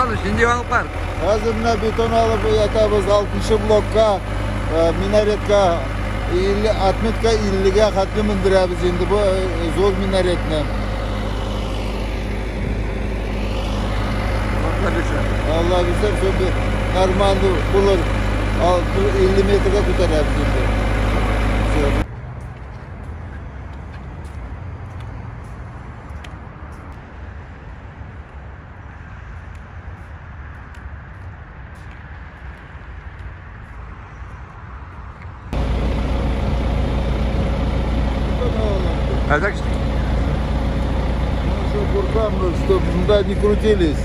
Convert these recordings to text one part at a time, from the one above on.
Bakalım şimdi alıp var. Hazırına beton alıp yatabız 6. blokka, minaretka, 60'ka 50'ge hatlı mındırabız şimdi bu zor minaretle. Allah bilsem şöyle normal bulur 50 metrede tutar hepsini. А так что? Что куркам, чтобы туда не крутились.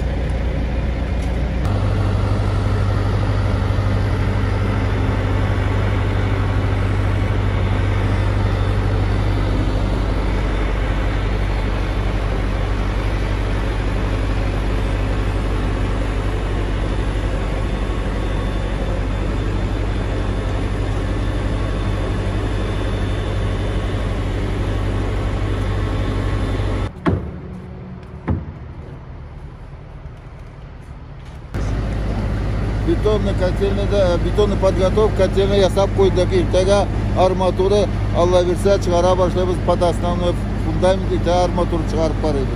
Бетонный подготовка котельный ясап койдuk. Иртеге арматура Алла берсе чыгара башлайбыз под основной фундамент и арматуру чыгарып барабыз.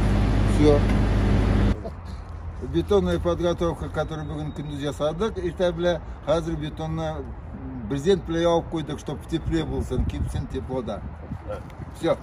Все. Бетонная подготовка, которую бүгін күндіз жасадық. Иртеге hazır бетонный брезент плей алып койдuk, чтобы в тепле болсын, кипсин теплода. Все.